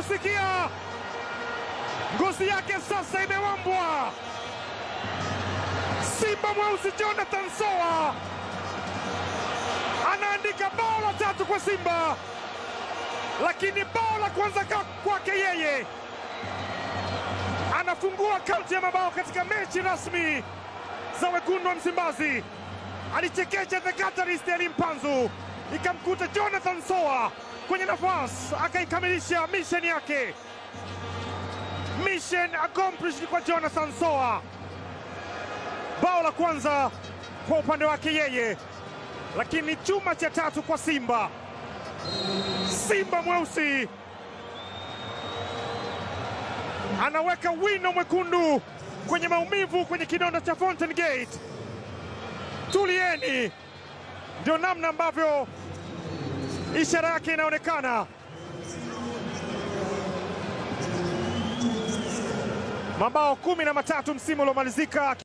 kusikia. Ngozi yake sasa imewambwa. Simba mweusi Jonathan Soa anaandika bao la 3 kwa Simba, lakini bao la kwanza kwake yeye. Anafungua kaunti ya mabao katika mechi rasmi za wekundu wa Msimbazi. Alichekecha the Qatarist Ali Mpanzu, ikamkuta Jonathan Soa kwenye nafasi, akaikamilisha mission yake. Mission accomplished kwa Jonathan Soa. Bao la kwanza kwa upande wake yeye, lakini chuma cha 3 kwa Simba. Simba mweusi anaweka wino mwekundu kwenye maumivu kwenye kidonda cha Fountain Gate. Tulieni, ndio namna ambavyo ishara yake inaonekana. Mabao 13 msimu uliomalizika.